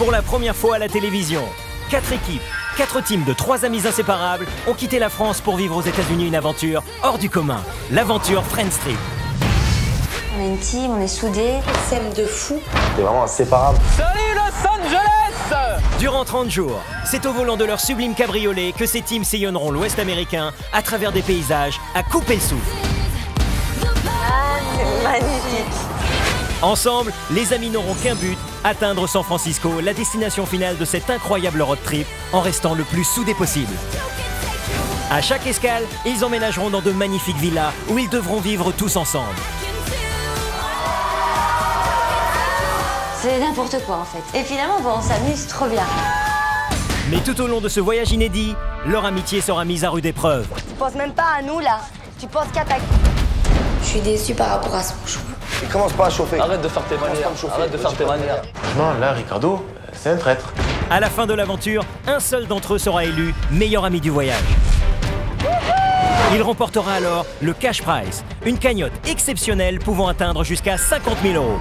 Pour la première fois à la télévision, 4 équipes, 4 teams de 3 amis inséparables ont quitté la France pour vivre aux États-Unis une aventure hors du commun. L'aventure Friends Trip. On est une team, on est soudés, s'aime de fou. C'est vraiment inséparable. Salut Los Angeles! Durant 30 jours, c'est au volant de leur sublime cabriolet que ces teams sillonneront l'Ouest américain à travers des paysages à couper le souffle. Ah, c'est magnifique. Ensemble, les amis n'auront qu'un but, atteindre San Francisco, la destination finale de cet incroyable road trip, en restant le plus soudés possible. À chaque escale, ils emménageront dans de magnifiques villas où ils devront vivre tous ensemble. C'est n'importe quoi en fait. Et finalement, on s'amuse trop bien. Mais tout au long de ce voyage inédit, leur amitié sera mise à rude épreuve. Tu penses même pas à nous là. Tu penses qu'à ta... Je suis déçue par rapport à son choix. Il commence pas à chauffer. Arrête de faire tes manières. Arrête de faire tes manières. Non, là, Ricardo, c'est un traître. À la fin de l'aventure, un seul d'entre eux sera élu meilleur ami du voyage. Il remportera alors le cash prize, une cagnotte exceptionnelle pouvant atteindre jusqu'à 50 000 €.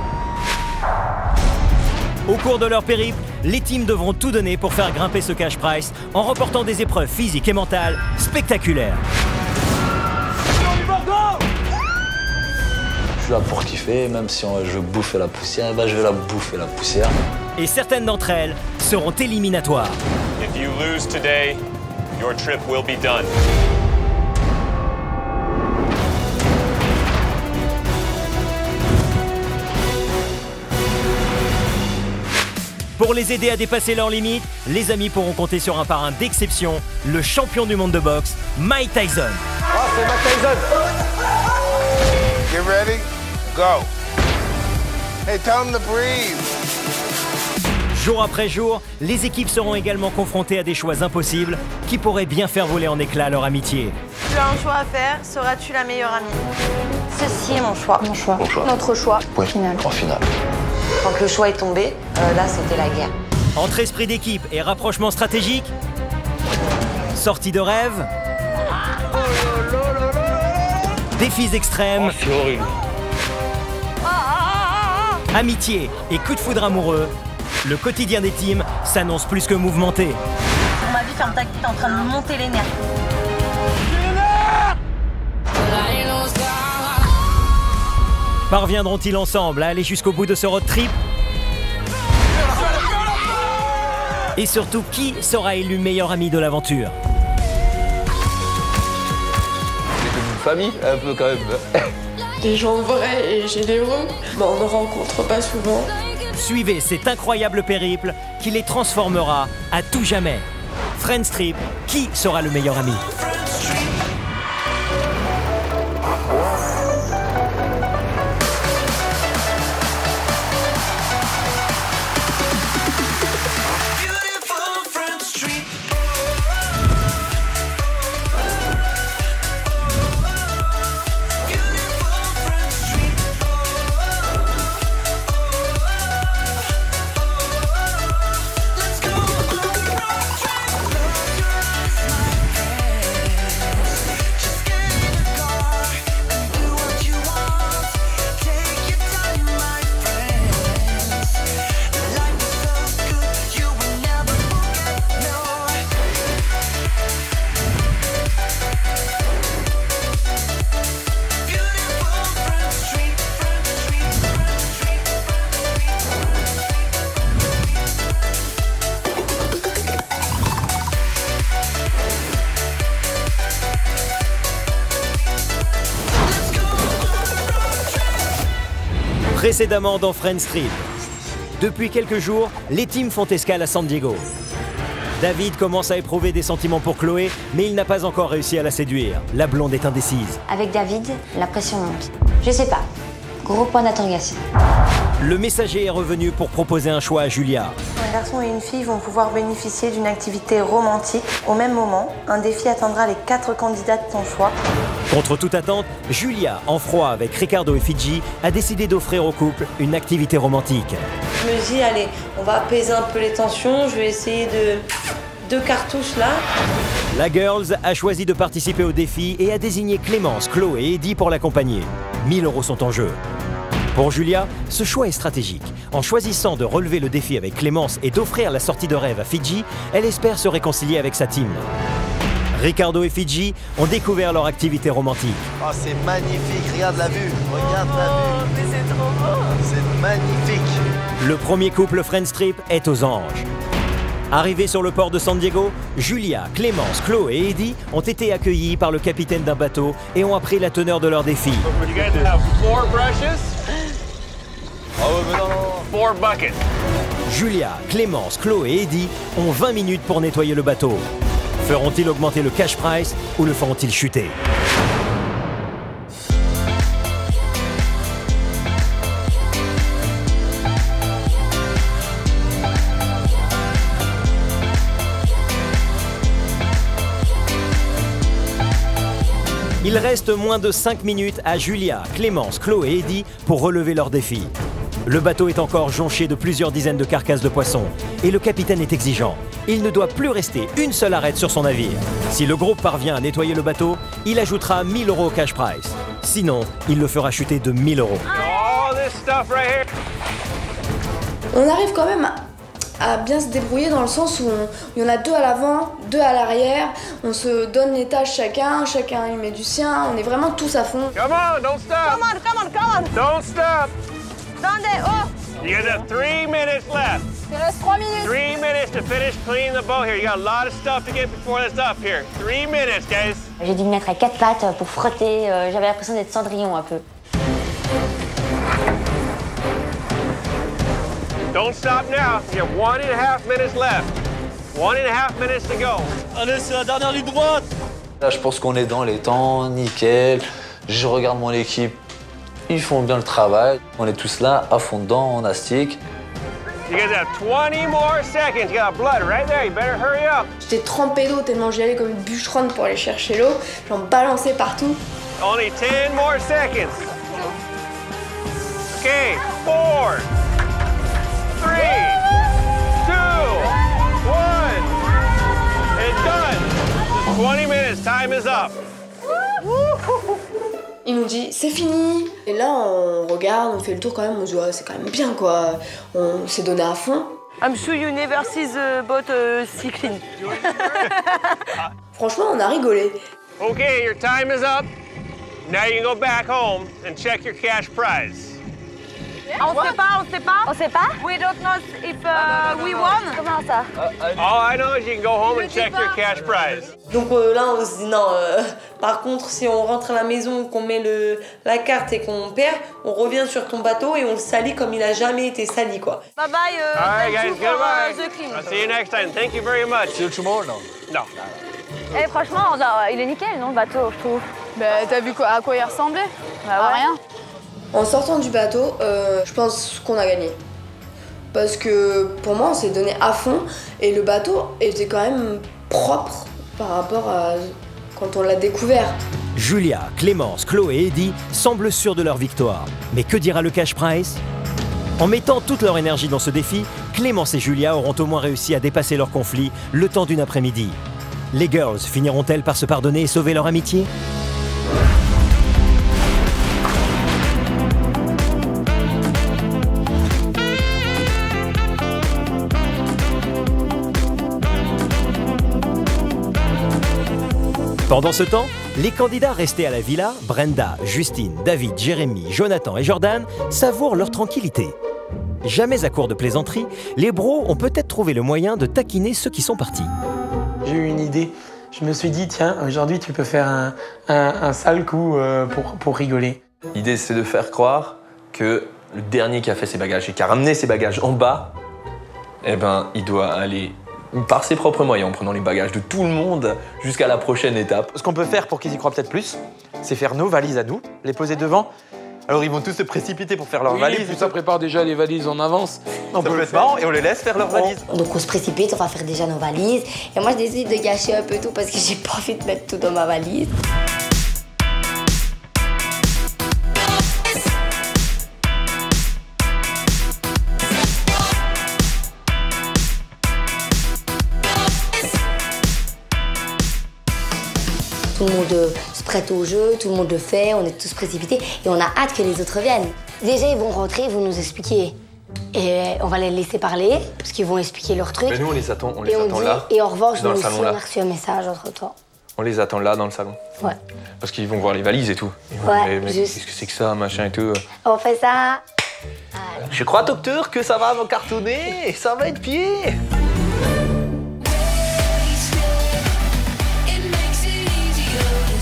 Au cours de leur périple, les teams devront tout donner pour faire grimper ce cash prize en remportant des épreuves physiques et mentales spectaculaires. Je suis là pour kiffer, même si je veux bouffer la poussière, je vais la bouffer la poussière. Et certaines d'entre elles seront éliminatoires. If you lose today, your trip will be done. Pour les aider à dépasser leurs limites, les amis pourront compter sur un parrain d'exception, le champion du monde de boxe, Mike Tyson. Ah, c'est Mike Tyson. Get ready, go. Hey, tell him to breathe. Jour après jour, les équipes seront également confrontées à des choix impossibles qui pourraient bien faire voler en éclats leur amitié. Tu as un choix à faire, seras-tu la meilleure amie? Ceci est mon choix. Mon choix. Mon choix. Notre choix. Ouais. Final. En finale. Quand le choix est tombé, là c'était la guerre. Entre esprit d'équipe et rapprochement stratégique, sortie de rêve, défis extrêmes, C'est horrible. amitié et coup de foudre amoureux, le quotidien des teams s'annonce plus que mouvementé. On m'a vu ferme ta gueule, t'es en train de me monter les nerfs. Parviendront-ils ensemble à aller jusqu'au bout de ce road trip? Et surtout, qui sera élu meilleur ami de l'aventure? C'est comme une famille, un peu quand même. Des gens vrais et généreux, on ne rencontre pas souvent. Suivez cet incroyable périple qui les transformera à tout jamais. Friends Trip, qui sera le meilleur ami? Précédemment dans Friends Trip. Depuis quelques jours, les teams font escale à San Diego. David commence à éprouver des sentiments pour Chloé, mais il n'a pas encore réussi à la séduire. La blonde est indécise. Avec David, la pression monte. Je sais pas. Gros point d'interrogation. Le messager est revenu pour proposer un choix à Julia. Un garçon et une fille vont pouvoir bénéficier d'une activité romantique. Au même moment, un défi atteindra les 4 candidats de ton choix. Contre toute attente, Julia, en froid avec Ricardo et Fidji, a décidé d'offrir au couple une activité romantique. Je me dis, allez, on va apaiser un peu les tensions. Je vais essayer de 2 cartouches là. La Girls a choisi de participer au défi et a désigné Clémence, Chloé et Eddie pour l'accompagner. 1 000 € sont en jeu. Pour Julia, ce choix est stratégique. En choisissant de relever le défi avec Clémence et d'offrir la sortie de rêve à Fidji, elle espère se réconcilier avec sa team. Ricardo et Fidji ont découvert leur activité romantique. Oh, c'est magnifique, regarde la vue, regarde la vue. Mais c'est trop beau. C'est magnifique. Le premier couple Friends Trip est aux anges. Arrivés sur le port de San Diego, Julia, Clémence, Chloé et Eddie ont été accueillis par le capitaine d'un bateau et ont appris la teneur de leur défi. You guys have 4 brushes, Ah ouais, mais non. 4 buckets. Julia, Clémence, Chloé et Eddie ont 20 minutes pour nettoyer le bateau. Feront-ils augmenter le cash price ou le feront-ils chuter? Il reste moins de 5 minutes à Julia, Clémence, Chloé et Eddie pour relever leur défi. Le bateau est encore jonché de plusieurs dizaines de carcasses de poissons et le capitaine est exigeant. Il ne doit plus rester une seule arête sur son navire. Si le groupe parvient à nettoyer le bateau, il ajoutera 1 000 € au cash price. Sinon, il le fera chuter de 1 000 €. All this stuff right here. On arrive quand même à bien se débrouiller dans le sens où il y en a 2 à l'avant, 2 à l'arrière, on se donne les tâches chacun y met du sien, on est vraiment tous à fond. Come on, don't stop. Come on. Don't stop. Attendez, oh. You guys have 3 minutes left. Il reste 3 minutes. 3 minutes to finish cleaning the boat here. You got a lot of stuff to get before this up here. 3 minutes, guys. J'ai dû me mettre à 4 pattes pour frotter. J'avais l'impression d'être Cendrillon un peu. Don't stop now. You have 1.5 minutes left. 1.5 minutes to go. Allez, c'est la dernière ligne droite. Là, je pense qu'on est dans les temps, nickel. Je regarde mon équipe, ils font bien le travail. On est tous là, à fond dedans, on astique. You guys have 20 more seconds. You got blood right there. You better hurry up. J'étais trempée d'eau tellement j'y allais comme une bûcheronne pour aller chercher l'eau, j'en balançais partout. Only 10 more seconds. Okay, 4, 3, 2, 1. It's done. 20 minutes. Time is up. Il nous dit c'est fini. Et là on regarde, on fait le tour quand même, on se dit ouais, c'est quand même bien quoi. On s'est donné à fond. I'm sure you never see the boat sea clean. Franchement on a rigolé. Okay, your time is up. Now you can go back home and check your cash prize. On sait pas. On sait pas? We don't know if we won. Comment ça? All I know is you can go home and check your cash prize. Donc là on se dit non, par contre si on rentre à la maison, qu'on met la carte et qu'on perd, on revient sur ton bateau et on le salit comme il a jamais été sali quoi. Bye bye. All right, guys, thank you for, goodbye. the clean. I'll see you next time. Thank you very much. See you tomorrow, non? No. Eh franchement, il est nickel non le bateau je trouve. Bah t'as vu à quoi il ressemblait? Bah rien. En sortant du bateau, je pense qu'on a gagné. Parce que pour moi on s'est donné à fond et le bateau était quand même propre par rapport à quand on l'a découvert. Julia, Clémence, Chloé et Eddie semblent sûrs de leur victoire. Mais que dira le cash prize? En mettant toute leur énergie dans ce défi, Clémence et Julia auront au moins réussi à dépasser leur conflit le temps d'une après-midi. Les girls finiront-elles par se pardonner et sauver leur amitié? Pendant ce temps, les candidats restés à la villa, Brenda, Justine, David, Jérémy, Jonathan et Jordan, savourent leur tranquillité. Jamais à court de plaisanterie, les bros ont peut-être trouvé le moyen de taquiner ceux qui sont partis. J'ai eu une idée. Je me suis dit, tiens, aujourd'hui tu peux faire un sale coup pour rigoler. L'idée, c'est de faire croire que le dernier qui a fait ses bagages et qui a ramené ses bagages en bas, eh ben, il doit aller par ses propres moyens, en prenant les bagages de tout le monde jusqu'à la prochaine étape. Ce qu'on peut faire pour qu'ils y croient peut-être plus, c'est faire nos valises à nous, les poser devant. Alors ils vont tous se précipiter pour faire leurs valises. Oui, ça prépare déjà les valises en avance. On peut être marrant et on les laisse faire leurs valises. Donc on se précipite, on va faire déjà nos valises. Et moi je décide de gâcher un peu tout parce que j'ai pas envie de mettre tout dans ma valise. Tout le monde se prête au jeu, tout le monde le fait, on est tous précipités et on a hâte que les autres viennent. Déjà, ils vont rentrer, ils vont nous expliquer. Et on va les laisser parler, parce qu'ils vont expliquer leur truc. Mais nous, on les attend Et on dit, là. et en revanche, dans nous le aussi, salon, on là. a reçu un message entre toi. On les attend là, dans le salon. Ouais. Parce qu'ils vont voir les valises et tout. Ils vont Ouais, dire, mais juste. qu'est-ce que c'est que ça, machin et tout. On fait ça. Je crois, docteur, que ça va me cartonner, ça va être pied.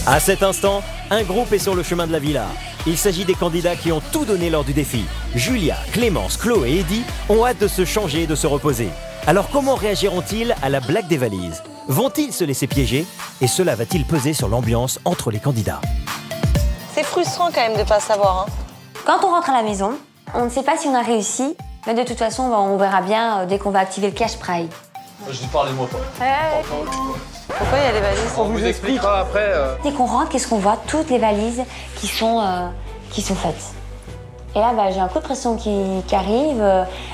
À cet instant, un groupe est sur le chemin de la villa. Il s'agit des candidats qui ont tout donné lors du défi. Julia, Clémence, Chloé et Eddie ont hâte de se changer et de se reposer. Alors comment réagiront-ils à la blague des valises? Vont-ils se laisser piéger? Et cela va-t-il peser sur l'ambiance entre les candidats? C'est frustrant quand même de pas savoir. Hein. Quand on rentre à la maison, on ne sait pas si on a réussi, mais de toute façon, on verra bien dès qu'on va activer le cash prize. Je dis parlez-moi pas. Pourquoi il y a les valises? On vous expliquera après. Dès qu'on rentre, qu'est-ce qu'on voit? Toutes les valises qui sont faites. Et là, j'ai un coup de pression qui arrive,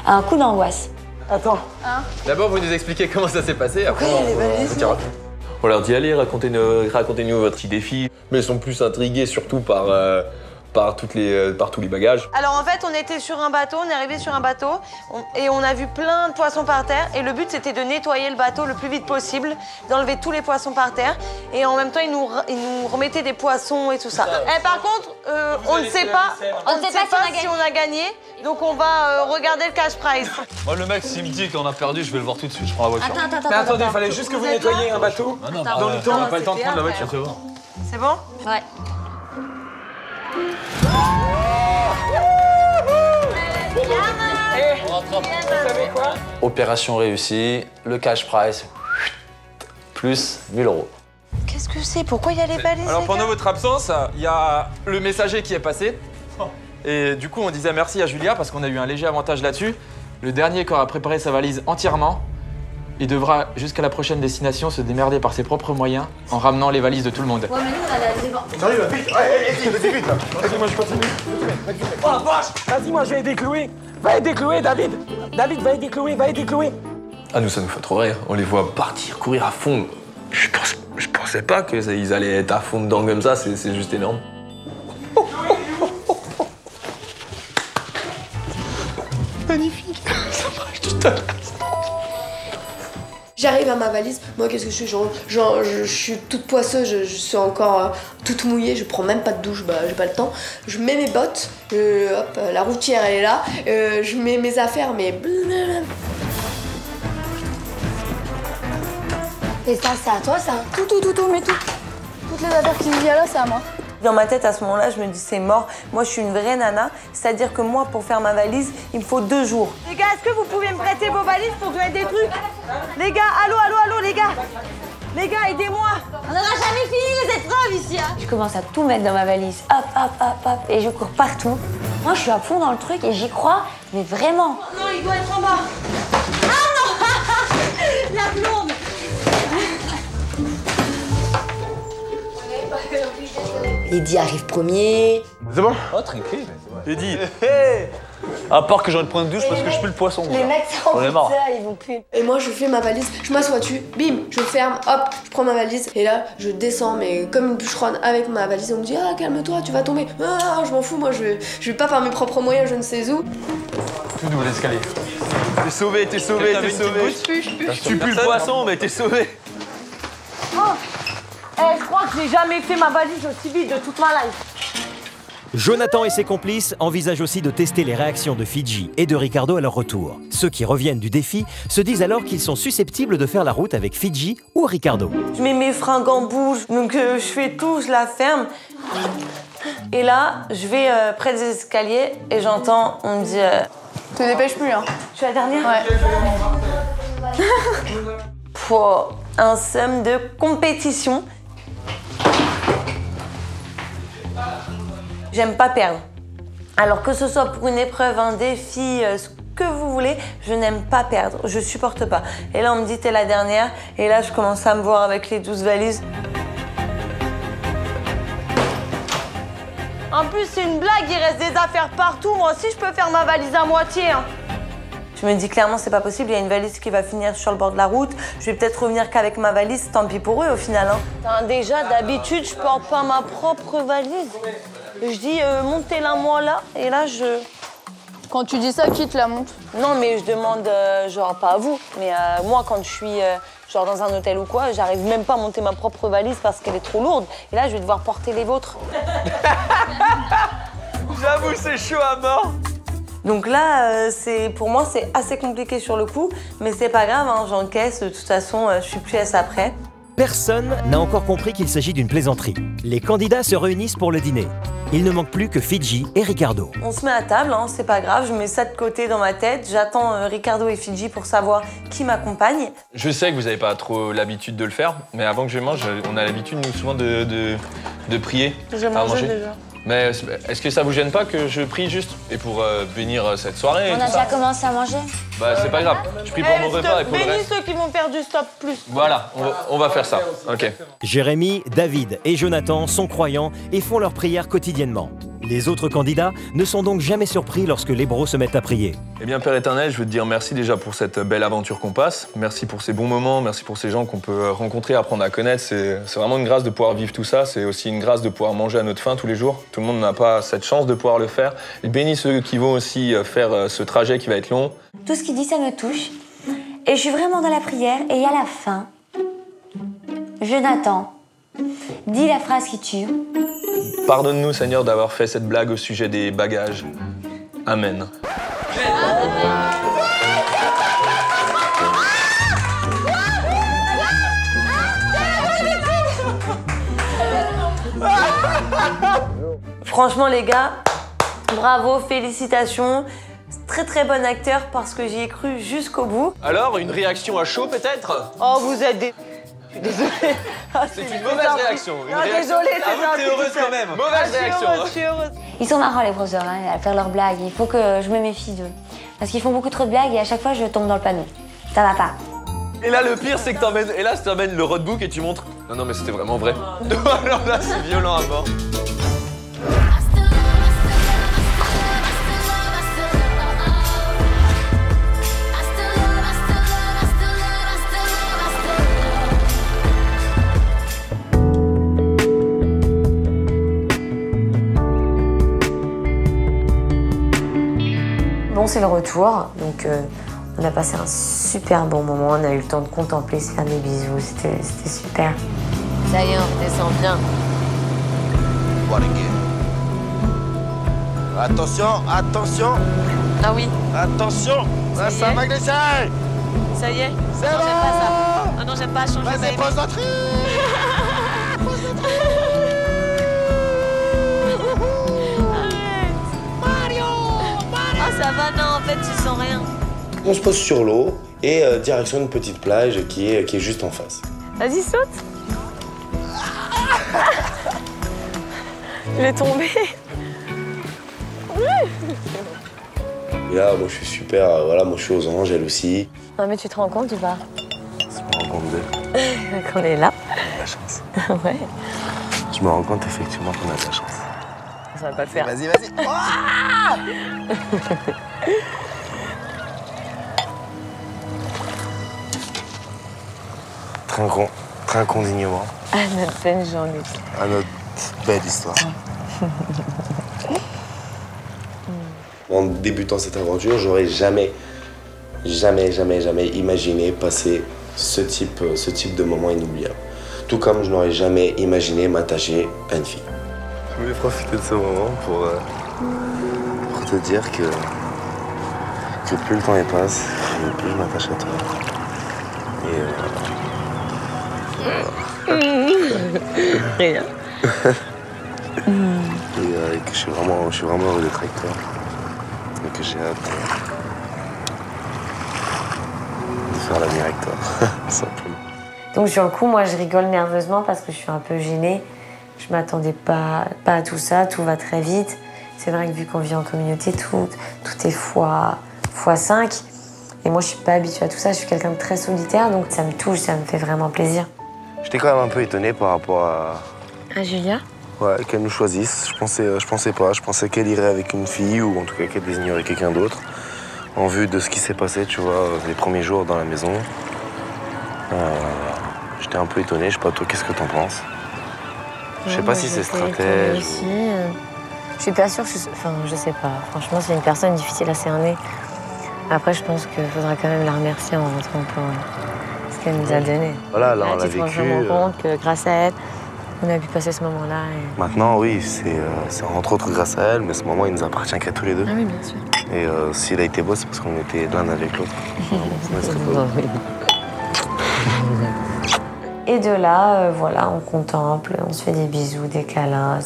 un coup d'angoisse. Attends. Hein? D'abord, vous nous expliquez comment ça s'est passé. Après, Pourquoi il y a les valises? On leur dit allez, racontez-nous votre petit défi. Mais ils sont plus intrigués surtout par tous les bagages. Alors en fait, on était sur un bateau, on est arrivé sur un bateau et on a vu plein de poissons par terre. Et le but, c'était de nettoyer le bateau le plus vite possible, d'enlever tous les poissons par terre. Et en même temps, ils nous remettaient des poissons et tout ça. Par contre, on ne sait pas, si on a gagné. Donc on va regarder le cash prize. Moi, le mec, s'il me dit qu'on a perdu, je vais le voir tout de suite. Je prends la voiture. Mais attendez, il fallait juste que vous nettoyiez un bateau. Ah non, dans le temps, on n'a pas le temps de prendre la voiture, c'est bon. C'est bon? Ouais. Vous savez quoi? Opération réussie, le cash prize, plus 1000 €. Qu'est-ce que c'est? Pourquoi il y a les valises? Alors les pendant gars votre absence, il y a le messager qui est passé. Et du coup, on disait merci à Julia parce qu'on a eu un léger avantage là-dessus. Le dernier qui aura préparé sa valise entièrement, il devra jusqu'à la prochaine destination se démerder par ses propres moyens en ramenant les valises de tout le monde. Ouais, mais nous, on a la devant. Salut, vite. Vas-y, vite. Vas-y, moi je continue. Oh la vache! Vas-y, moi je vais aider Chloé. Va aider Chloé, David. David, va aider Chloé, va aider Chloé. Ah nous, ça nous fait trop rire. On les voit partir, courir à fond. Je pensais pas qu'ils allaient être à fond dedans comme ça, c'est juste énorme. Magnifique. Ça marche tout à l'heure. J'arrive à ma valise, moi qu'est-ce que je suis je suis toute poisseuse, je suis encore toute mouillée, je prends même pas de douche, j'ai pas le temps. Je mets mes bottes, hop, la routière elle est là, je mets mes affaires, mais... Et ça, c'est à toi, ça? Tout, mais tout. Toutes les affaires qu'il y a là, c'est à moi. Dans ma tête, à ce moment-là, je me dis c'est mort. Moi, je suis une vraie nana. C'est-à-dire que moi, pour faire ma valise, il me faut 2 jours. Les gars, est-ce que vous pouvez me prêter vos valises pour que je mette des trucs? Les gars, allô, les gars. Les gars, aidez-moi. On n'aura jamais fini les épreuves ici, hein. Je commence à tout mettre dans ma valise. Hop, hop, hop, hop. Et je cours partout. Moi, je suis à fond dans le truc et j'y crois, mais vraiment. Non, il doit être en bas. Ah non. La blonde. Eddie arrive premier. C'est bon? Oh, tranquille. Eddie. À part que j'ai envie de prendre une douche parce que je pue le poisson. Les mecs, On est marre. ils vont plus. Et moi je fais ma valise, je m'assois dessus, bim, je ferme, hop, je prends ma valise et là je descends mais comme une bûcheronne avec ma valise et on me dit ah calme-toi, tu vas tomber. Ah je m'en fous, moi je vais pas par mes propres moyens, je ne sais où. Tout double l'escalier. T'es sauvé, t'es sauvé, t'es sauvé. Tu pues le poisson, mais t'es sauvé. Je crois que j'ai jamais fait ma valise aussi vite de toute ma life. Jonathan et ses complices envisagent aussi de tester les réactions de Fidji et de Ricardo à leur retour. Ceux qui reviennent du défi se disent alors qu'ils sont susceptibles de faire la route avec Fidji ou Ricardo. Je mets mes fringues en bouche, donc je fais tout, je la ferme. Et là, je vais près des escaliers et j'entends, on me dit... Te dépêche plus, hein. Je suis la dernière? Ouais. Pour un somme de compétition. J'aime pas perdre. Alors que ce soit pour une épreuve, un défi, ce que vous voulez, je n'aime pas perdre, je supporte pas. Et là on me dit t'es la dernière, et là je commence à me voir avec les 12 valises. En plus c'est une blague, il reste des affaires partout, moi aussi je peux faire ma valise à moitié. Hein. Je me dis clairement c'est pas possible, il y a une valise qui va finir sur le bord de la route, je vais peut-être revenir qu'avec ma valise, tant pis pour eux au final. Hein. Déjà d'habitude je porte pas ma propre valise. Je dis montez-la moi là, et là je Quand tu dis ça, qui te la monte? Non, mais je demande, genre, pas à vous, mais moi, quand je suis genre dans un hôtel ou quoi, j'arrive même pas à monter ma propre valise parce qu'elle est trop lourde. Et là, je vais devoir porter les vôtres. J'avoue, c'est chaud à mort. Donc là, pour moi, c'est assez compliqué sur le coup, mais c'est pas grave, hein, j'encaisse. De toute façon, je suis plus S après. Personne n'a encore compris qu'il s'agit d'une plaisanterie. Les candidats se réunissent pour le dîner. Il ne manque plus que Fidji et Ricardo. On se met à table, hein, c'est pas grave, je mets ça de côté dans ma tête. J'attends Ricardo et Fidji pour savoir qui m'accompagne. Je sais que vous n'avez pas trop l'habitude de le faire, mais avant que je mange, on a l'habitude, nous, souvent, de prier. J'ai mangé déjà. Mais est-ce que ça vous gêne pas que je prie juste? Et pour bénir cette soirée On a déjà commencé à manger. Bah c'est pas grave, je prie pour mon repas et pour le Bénis reste. ceux qui vont faire du stop plus. Voilà, on va faire ça, ok. Jérémy, David et Jonathan sont croyants et font leur prière quotidiennement. Les autres candidats ne sont donc jamais surpris lorsque les bros se mettent à prier. Eh bien Père éternel, je veux te dire merci déjà pour cette belle aventure qu'on passe. Merci pour ces bons moments, merci pour ces gens qu'on peut rencontrer, apprendre à connaître. C'est vraiment une grâce de pouvoir vivre tout ça. C'est aussi une grâce de pouvoir manger à notre faim tous les jours. Tout le monde n'a pas cette chance de pouvoir le faire. Et bénis ceux qui vont aussi faire ce trajet qui va être long. Tout ce qu'il dit, ça me touche. Et je suis vraiment dans la prière. Et à la fin, Jonathan dit la phrase qui tue. Pardonne-nous Seigneur d'avoir fait cette blague au sujet des bagages. Amen. Franchement les gars, bravo, félicitations. Très très bon acteur parce que j'y ai cru jusqu'au bout. Alors, une réaction à chaud peut-être? Oh, vous êtes des... Je suis désolée. C'est une mauvaise réaction. Non, désolée, c'est ça. T'es heureuse quand même. Mauvaise réaction. Je suis heureuse. Ils sont marrants les brosseurs hein, à faire leurs blagues. Il faut que je me méfie d'eux. Parce qu'ils font beaucoup trop de blagues et à chaque fois je tombe dans le panneau. Ça va pas. Et là, le pire, c'est que t'emmènes le roadbook et tu montres. Non, mais c'était vraiment vrai. Alors là, c'est violent à mort. Bon, c'est le retour, donc on a passé un super bon moment, on a eu le temps de contempler, se faire des bisous, c'était super. Ça y est, on redescend bien. Attention, attention. Ah oui. Attention, ça va glisser. Ça y est. C'est non, bon. j'aime pas ça. Ah non, j'aime pas changer ma Vas-y, pose notre Ah, ça va, non, en fait, tu sens rien. On se pose sur l'eau et direction une petite plage qui est juste en face. Vas-y, saute. Je vais tomber. Et là, moi je suis super, voilà, moi je suis aux anges, elle aussi. Non, mais tu te rends compte ou pas? Je me rends compte Qu'on est là. de la chance. Ouais. Je me rends compte effectivement qu'on a de la chance. Ça va pas le faire. Vas-y, vas-y. Trinquons dignement Ah, notre belle journée. à notre belle histoire. En débutant cette aventure, j'aurais jamais imaginé passer ce type de moment inoubliable. Tout comme je n'aurais jamais imaginé m'attacher à une fille. Je voulais profiter de ce moment pour te dire que plus le temps y passe, plus je m'attache à toi. Rien. Et que je suis vraiment heureux d'être avec toi. Et que j'ai hâte de faire l'avenir avec toi, simplement. Donc sur le coup, moi je rigole nerveusement parce que je suis un peu gênée. Je m'attendais pas à tout ça, tout va très vite. C'est vrai que vu qu'on vit en communauté, tout est fois 5. Et moi je suis pas habituée à tout ça, je suis quelqu'un de très solitaire, donc ça me touche, ça me fait vraiment plaisir. J'étais quand même un peu étonné par rapport À Julia? Ouais, qu'elle nous choisisse. Je pensais pas. Je pensais qu'elle irait avec une fille ou en tout cas qu'elle désignerait quelqu'un d'autre. En vue de ce qui s'est passé, tu vois, les premiers jours dans la maison. J'étais un peu étonné. Je sais pas, toi, qu'est-ce que t'en penses? Je sais pas si c'est stratège. Je suis pas sûre, je sais pas. Franchement, c'est une personne difficile à cerner. Après, je pense qu'il faudra quand même la remercier en rentrant pour ce qu'elle nous a donné. Voilà, là, on l'a tu te rends vécu. vraiment compte que grâce à elle, on a pu passer ce moment-là. Et... Maintenant, oui, c'est entre autres grâce à elle, mais ce moment, il nous appartient qu'à tous les deux. Ah oui, bien sûr. Et s'il a été beau, c'est parce qu'on était l'un avec l'autre. Et de là, voilà, on contemple, on se fait des bisous, des câlins.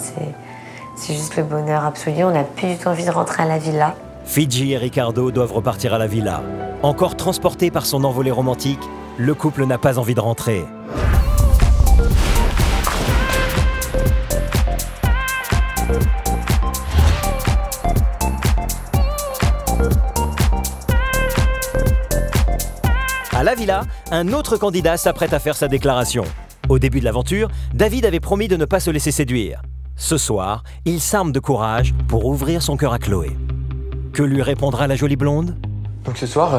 C'est juste le bonheur absolu. On n'a plus du tout envie de rentrer à la villa. Fidji et Ricardo doivent repartir à la villa. Encore transporté par son envolée romantique, le couple n'a pas envie de rentrer. À la villa, un autre candidat s'apprête à faire sa déclaration. Au début de l'aventure, David avait promis de ne pas se laisser séduire. Ce soir, il s'arme de courage pour ouvrir son cœur à Chloé. Que lui répondra la jolie blonde? Donc ce soir,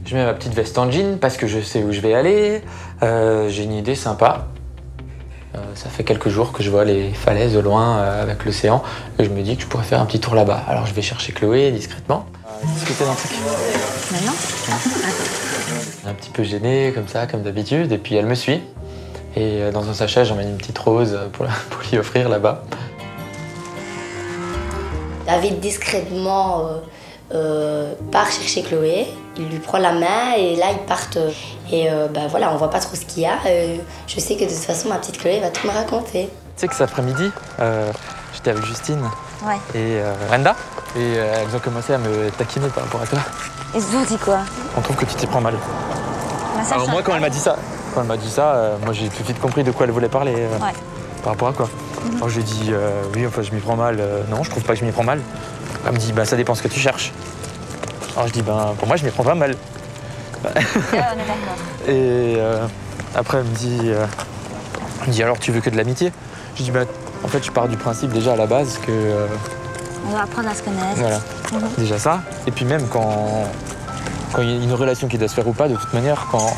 je mets ma petite veste en jean parce que je sais où je vais aller. J'ai une idée sympa. Ça fait quelques jours que je vois les falaises au loin avec l'océan et je me dis que je pourrais faire un petit tour là-bas. Alors je vais chercher Chloé discrètement. Discuter d'un truc. Maintenant? Un petit peu gênée comme ça, comme d'habitude, et puis elle me suit. Et dans un sachet, j'emmène une petite rose pour lui offrir là-bas. David discrètement part chercher Chloé, il lui prend la main et là ils partent. Et voilà, on voit pas trop ce qu'il y a. Je sais que de toute façon ma petite Chloé va tout me raconter. Tu sais que cet après-midi, j'étais avec Justine et Brenda, et elles ont commencé à me taquiner par rapport à toi. Ils se ont dit quoi? On trouve que tu t'y prends mal. Alors moi, quand elle m'a dit ça, moi j'ai tout de suite compris de quoi elle voulait parler. Par rapport à quoi? Alors je lui ai dit, oui, enfin je m'y prends mal. Non, je trouve pas que je m'y prends mal. Elle me dit, bah ça dépend ce que tu cherches. Alors je dis, ben pour moi je m'y prends pas mal. On est d'accord. Et après elle me dit, alors tu veux que de l'amitié? Je dis, bah en fait je pars du principe déjà à la base que... on va apprendre à se connaître. Voilà, déjà ça. Et puis même quand il y a une relation qui doit se faire ou pas, de toute manière, quand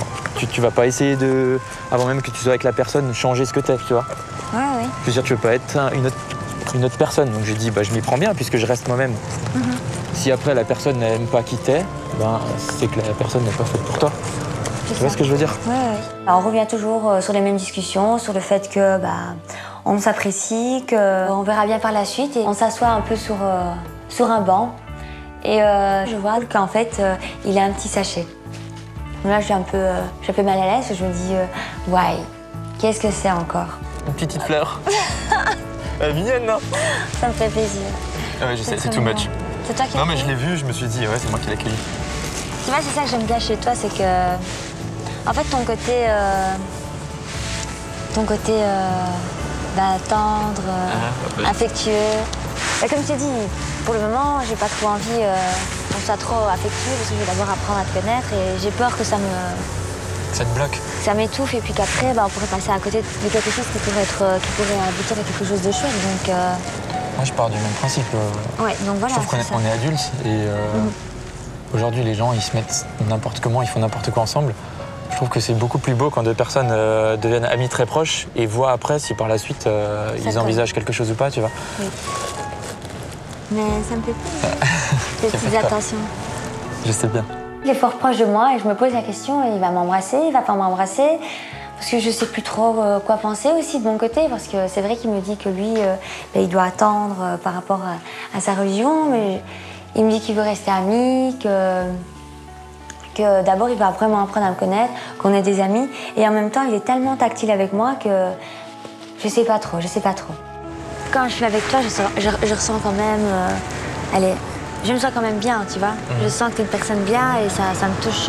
tu vas pas essayer de, avant même que tu sois avec la personne, changer ce que t'es, tu vois. Ouais, oui. Je veux dire, tu veux pas être une autre personne. Donc je dis, bah je m'y prends bien puisque je reste moi-même. Si après la personne n'aime pas qui t'es, ben c'est que la personne n'est pas faite pour toi. Tu vois ce que je veux dire? Ouais, ouais. Alors, on revient toujours sur les mêmes discussions, sur le fait que on s'apprécie, qu'on verra bien par la suite et on s'assoit un peu sur un banc. Et je vois qu'en fait, il a un petit sachet. Là, je suis un peu mal à l'aise. Je me dis, ouais, qu'est-ce que c'est encore? Une petite fleur. Elle est mignonne, non? Ça me fait plaisir. Ah ouais, je sais, c'est too much. C'est toi qui Non, mais je l'ai vu, je me suis dit, ouais, c'est moi qui l'ai cueilli. Tu vois, c'est ça que j'aime bien chez toi, c'est que, en fait, ton côté tendre, affectueux. Et comme je t'ai dit, pour le moment, j'ai pas trop envie qu'on soit trop affectueux parce que je vais d'abord apprendre à te connaître et j'ai peur que ça te bloque. Ça m'étouffe et puis qu'après, on pourrait passer à côté de quelque chose qui pourrait aboutir à quelque chose de chouette. Donc, moi, je pars du même principe. Ouais, donc voilà. Je trouve qu'on est adultes et aujourd'hui, les gens, ils se mettent n'importe comment, ils font n'importe quoi ensemble. Je trouve que c'est beaucoup plus beau quand deux personnes deviennent amies très proches et voient après si par la suite ils envisagent quelque chose ou pas, tu vois. Oui. Mais ça me fait plaisir, ces petites attentions. Je sais bien. Il est fort proche de moi et je me pose la question, il va m'embrasser, il va pas m'embrasser? Parce que je sais plus trop quoi penser aussi de mon côté, parce que c'est vrai qu'il me dit que lui, il doit attendre par rapport à sa religion, mais il me dit qu'il veut rester ami, que d'abord il va vraiment apprendre à me connaître, qu'on est des amis, et en même temps il est tellement tactile avec moi que je sais pas trop. Quand je suis avec toi, je ressens quand même, je me sens quand même bien, tu vois. Je sens que t'es une personne bien et ça me touche.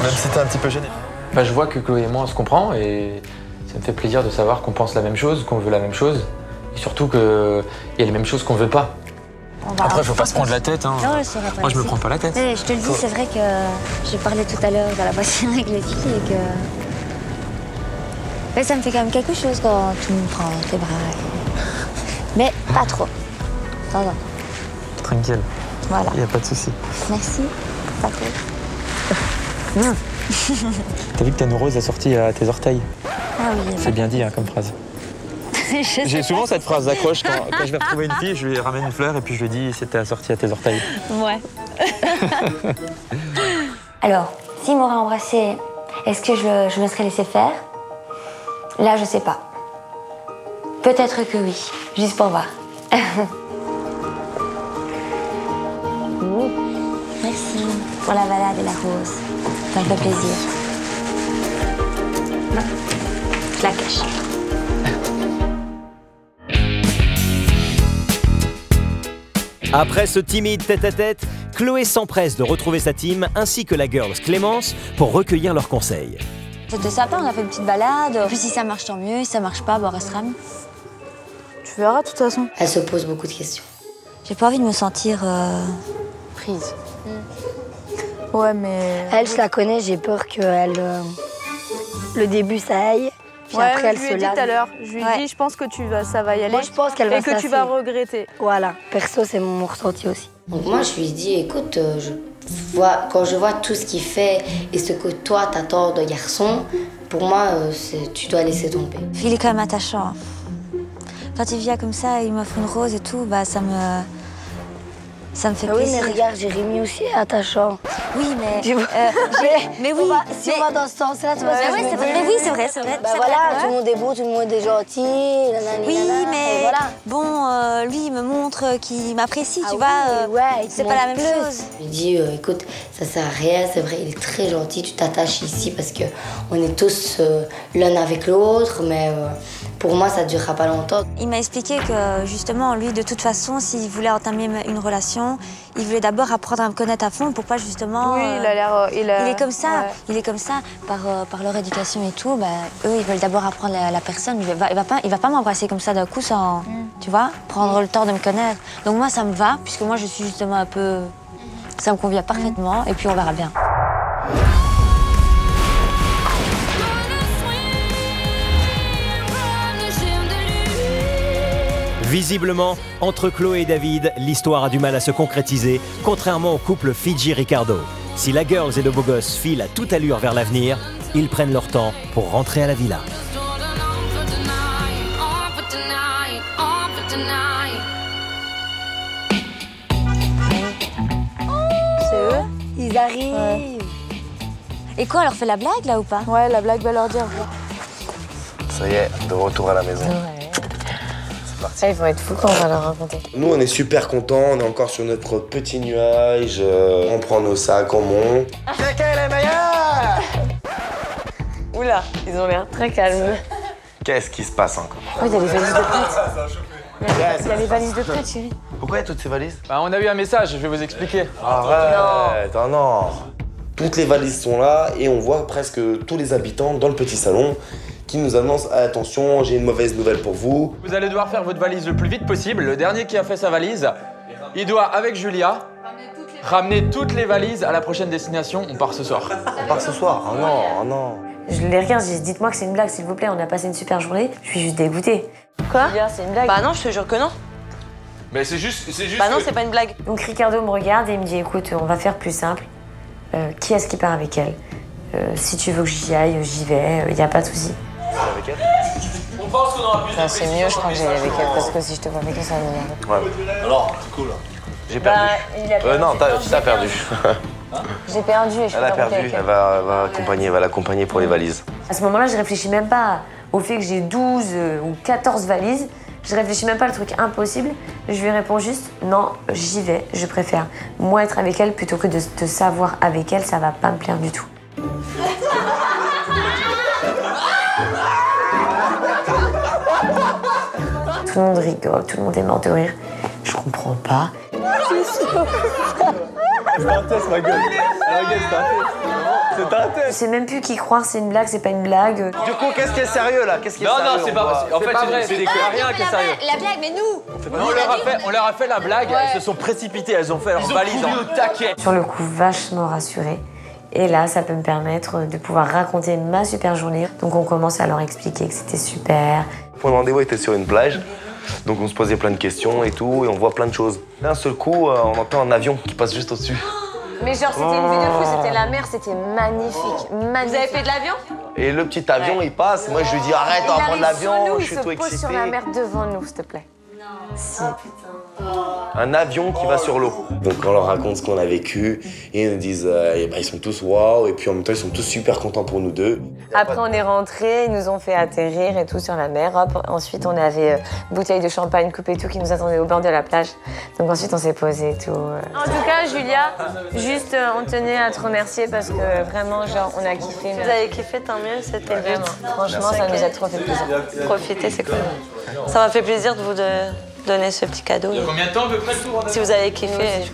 Même si t'es un petit peu gêné. Je vois que Chloé et moi on se comprend et ça me fait plaisir de savoir qu'on pense la même chose, qu'on veut la même chose, et surtout qu'il y a les mêmes choses qu'on veut pas. Après, faut pas se prendre la tête. Hein. Non, moi, je me prends pas la tête. Je te le dis, c'est vrai que j'ai parlé tout à l'heure dans la voiture avec les filles et que. Mais ça me fait quand même quelque chose quand tu me prends dans tes bras. Mais pas trop. De temps en temps. Tranquille. Voilà. Il n'y a pas de souci. Merci. Pas trop. T'as vu que ta neureuse a sorti à tes orteils? Ah oui. C'est bien dit hein, comme phrase. J'ai souvent cette phrase d'accroche quand je vais retrouver une fille, je lui ramène une fleur et puis je lui dis c'était assorti à tes orteils. Ouais. Alors, s'il m'aurait embrassé, est-ce que je me serais laissé faire? Là, je sais pas. Peut-être que oui, juste pour voir. Merci pour la balade et la rose. Ça me fait plaisir. Je la cache. Après ce timide tête-à-tête, Chloé s'empresse de retrouver sa team ainsi que la girls Clémence pour recueillir leurs conseils. C'était sympa, on a fait une petite balade. Puis si ça marche, tant mieux. Si ça marche pas, on restera amis. Tu verras de toute façon. Elle se pose beaucoup de questions. J'ai pas envie de me sentir prise. Ouais, mais... Elle, je la connais, j'ai peur qu'elle... le début, ça aille. Puis après, elle se lasse. Je lui ai dit tout à l'heure. Je lui ai dit, je pense que ça va y aller. Moi, je pense qu'elle va se lasser. Et que tu vas regretter. Voilà. Perso, c'est mon ressenti aussi. Donc moi, je lui ai dit, écoute, quand je vois tout ce qu'il fait et ce que toi, t'attends de garçon, pour moi, tu dois laisser tomber. Il est quand même attachant. Quand il vient comme ça, il m'offre une rose et tout, bah ça me fait plaisir. Oui, mais regarde, Jérémy aussi est attachant. Oui, mais... mais oui, si on va dans ce sens-là, tu vois ce que je veux dire. Mais oui, c'est vrai. Bah voilà, tout le monde est beau, tout le monde est gentil, nanani, oui, nanana, mais voilà. bon, lui, il me montre qu'il m'apprécie, tu vois. Ouais, c'est pas la même chose. Je lui dis, écoute, ça sert à rien, c'est vrai, il est très gentil, tu t'attaches ici parce qu'on est tous l'un avec l'autre, mais pour moi, ça ne durera pas longtemps. Il m'a expliqué que, justement, lui, de toute façon, s'il voulait entamer une relation, il voulait d'abord apprendre à me connaître à fond pour pas, justement... Oui, il a l'air... Il est comme ça, il est comme ça, par leur éducation et tout, bah, eux, ils veulent d'abord apprendre la personne. Il va pas m'embrasser comme ça d'un coup sans, tu vois, prendre le temps de me connaître. Donc moi, ça me va, puisque moi, je suis justement un peu... Ça me convient parfaitement, et puis on verra bien. Visiblement, entre Chloé et David, l'histoire a du mal à se concrétiser, contrairement au couple Fidji-Ricardo. Si la girls et le beau gosse filent à toute allure vers l'avenir, ils prennent leur temps pour rentrer à la villa. C'est eux? Ils arrivent. Ouais. Et quoi, on leur fait la blague, là, ou pas? Ouais, la blague va leur dire. Ça y est, de retour à la maison. Ils vont être fous quand on va leur raconter. Nous, on est super contents, on est encore sur notre petit nuage, on prend nos sacs, on monte. C'est quel est meilleur? Oula, ils ont l'air très calmes. Qu'est-ce qui se passe encore? Oh, il y a les valises de prête. Il y a les valises de prête, chérie. Pourquoi il y a toutes ces valises? Bah, on a eu un message, je vais vous expliquer. Arrête, non. Toutes les valises sont là et on voit presque tous les habitants dans le petit salon qui nous annoncent attention, j'ai une mauvaise nouvelle pour vous. Vous allez devoir faire votre valise le plus vite possible. Le dernier qui a fait sa valise, il doit, avec Julia, ramener toutes les valises à la prochaine destination. On part ce soir. On part ce soir? Oh non, oh non. Je les regarde, je dis dites-moi que c'est une blague, s'il vous plaît, on a passé une super journée. Je suis juste dégoûtée. Quoi? C'est une blague. Bah non, je te jure que non. Mais c'est juste. Bah non, c'est pas une blague. Donc Ricardo me regarde et il me dit écoute, on va faire plus simple. Qui est-ce qui part avec elle? Si tu veux que j'y aille, j'y vais, il n'y a pas de souci. Avec elle? On pense qu'on aura plus de C'est mieux, je crois que j'y aille avec elle parce que si je te vois avec elle, ça va m'énerver. Ouais. Alors, c'est cool. J'ai perdu. Non, tu t'as perdu. J'ai perdu et je Elle a perdu, elle va l'accompagner pour les valises. À ce moment-là, je réfléchis même pas au fait que j'ai 12 ou 14 valises. Je réfléchis même pas le truc impossible. Je lui réponds juste non, j'y vais. Je préfère moi être avec elle plutôt que de te savoir avec elle. Ça va pas me plaire du tout. Tout le monde rigole, tout le monde est mort de rire. Je comprends pas. C'est un test, ma gueule. C'est un test. Je sais même plus qui croire, c'est une blague, c'est pas une blague. Du coup, qu'est-ce qui est sérieux là? Qu'est-ce qui est Non, sérieux? non, c'est pas possible. En fait, c'est vrai, il n'y a rien qui est sérieux. La blague, mais nous On leur a fait la blague, elles se sont précipitées, elles ont fait leur valise en taquet. Sur le coup, vachement rassurée. Et là, ça peut me permettre de pouvoir raconter ma super journée. Donc on commence à leur expliquer que c'était super. Le point de rendez-vous était sur une plage, donc on se posait plein de questions et tout, et on voit plein de choses. D'un seul coup, on entend un avion qui passe juste au-dessus. Mais genre, c'était une vue de fou, c'était la mer, c'était magnifique, magnifique. Vous avez fait de l'avion? Et le petit avion, il passe. Moi, je lui dis arrête, on va prendre l'avion. Je suis tout excité. Il se pose sur la mer devant nous, s'il te plaît. Non. Si. Un avion qui va sur l'eau. Donc on leur raconte ce qu'on a vécu et ils nous disent ils sont tous waouh et puis en même temps ils sont tous super contents pour nous deux. Après on est rentrés, ils nous ont fait atterrir et tout sur la mer. Hop. Ensuite on avait une bouteille de champagne coupée et tout qui nous attendait au bord de la plage. Donc ensuite on s'est posé et tout. En tout cas Julia, juste on tenait à te remercier parce que vraiment genre on a kiffé. Vous avez kiffé, tant mieux, c'était vraiment. Franchement ça nous a trop fait plaisir. Profitez, c'est cool. Ça m'a fait plaisir de vous donner ce petit cadeau. Il y a combien de temps à peu près le tour? Si vous avez kiffé,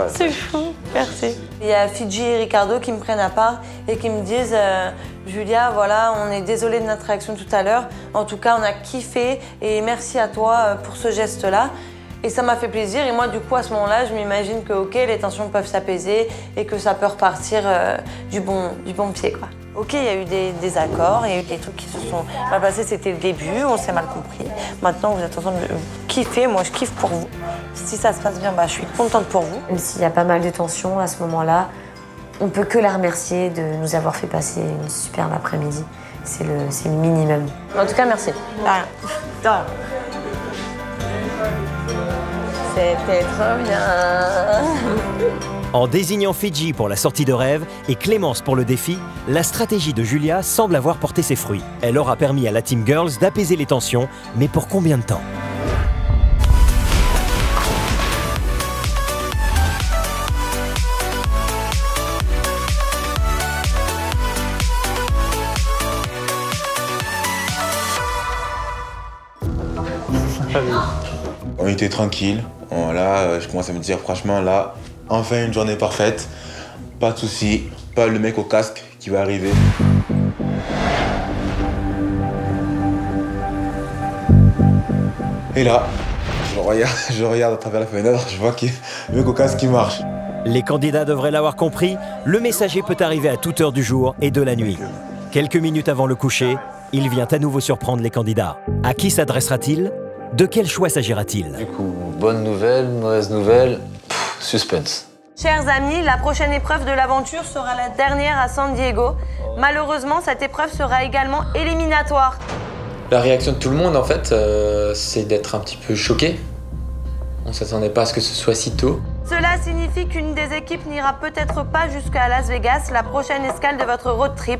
c'est fou, merci. Il y a Fidji et Ricardo qui me prennent à part et qui me disent Julia, voilà, on est désolé de notre réaction tout à l'heure. En tout cas, on a kiffé et merci à toi pour ce geste-là. Et ça m'a fait plaisir. Et moi, du coup, à ce moment-là, je m'imagine que, ok, les tensions peuvent s'apaiser et que ça peut repartir du bon pied, quoi. Ok, il y a eu des désaccords, il y a eu des trucs qui se sont mal passés, c'était le début, on s'est mal compris. Maintenant, vous êtes en train de kiffer, moi je kiffe pour vous. Si ça se passe bien, bah, je suis contente pour vous. Même s'il y a pas mal de tensions à ce moment-là, on peut que la remercier de nous avoir fait passer une superbe après-midi. C'est le minimum. En tout cas, merci. De rien. De rien. C'était trop bien. En désignant Fidji pour la sortie de rêve et Clémence pour le défi, la stratégie de Julia semble avoir porté ses fruits. Elle aura permis à la Team Girls d'apaiser les tensions, mais pour combien de temps? On était tranquille. Là, je commence à me dire, franchement, là, enfin une journée parfaite. Pas de soucis, pas le mec au casque qui va arriver. Et là, je regarde à travers la fenêtre, je vois qu'il y a le mec au casque qui marche. Les candidats devraient l'avoir compris, le messager peut arriver à toute heure du jour et de la nuit. Quelques minutes avant le coucher, il vient à nouveau surprendre les candidats. À qui s'adressera-t-il? De quel choix s'agira-t-il? Du coup, bonne nouvelle, mauvaise nouvelle, suspense. Chers amis, la prochaine épreuve de l'aventure sera la dernière à San Diego. Malheureusement, cette épreuve sera également éliminatoire. La réaction de tout le monde, en fait, c'est d'être un petit peu choqué. On ne s'attendait pas à ce que ce soit si tôt. Cela signifie qu'une des équipes n'ira peut-être pas jusqu'à Las Vegas, la prochaine escale de votre road trip.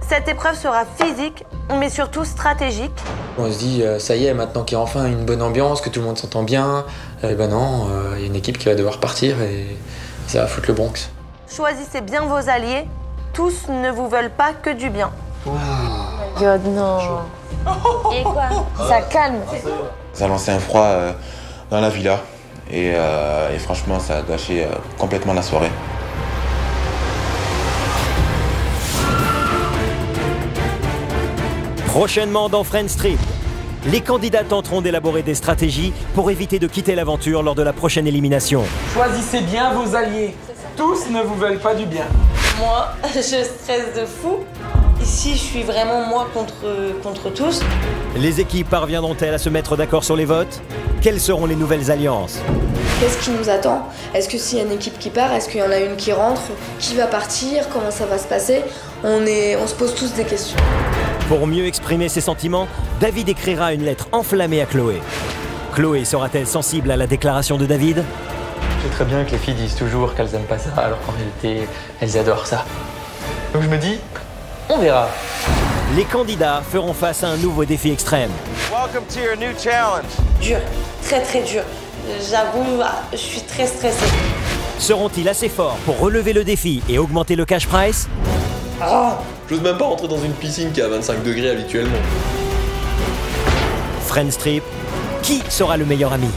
Cette épreuve sera physique, mais surtout stratégique. On se dit, ça y est, maintenant qu'il y a enfin une bonne ambiance, que tout le monde s'entend bien, ben non, il y a une équipe qui va devoir partir et ça va foutre le Bronx. Choisissez bien vos alliés, tous ne vous veulent pas que du bien. Oh my God, non. Et quoi? Ça calme. Ça a lancé un froid dans la villa et franchement, ça a gâché complètement la soirée. Prochainement dans Friends Trip, les candidats tenteront d'élaborer des stratégies pour éviter de quitter l'aventure lors de la prochaine élimination. Choisissez bien vos alliés. Tous ne vous veulent pas du bien. Moi, je stresse de fou. Ici, je suis vraiment moi contre tous. Les équipes parviendront-elles à se mettre d'accord sur les votes? Quelles seront les nouvelles alliances? Qu'est-ce qui nous attend? Est-ce que s'il y a une équipe qui part, est-ce qu'il y en a une qui rentre? Qui va partir? Comment ça va se passer? On se pose tous des questions. Pour mieux exprimer ses sentiments, David écrira une lettre enflammée à Chloé. Chloé sera-t-elle sensible à la déclaration de David? Je sais très bien que les filles disent toujours qu'elles aiment pas ça, alors qu'en réalité, elles adorent ça. Donc je me dis, on verra. Les candidats feront face à un nouveau défi extrême. Welcome to your new challenge. Dur, très très dur. J'avoue, je suis très stressée. Seront-ils assez forts pour relever le défi et augmenter le cash prize? Oh, j'ose même pas rentrer dans une piscine qui est à 25 degrés habituellement. Friends Trip, qui sera le meilleur ami?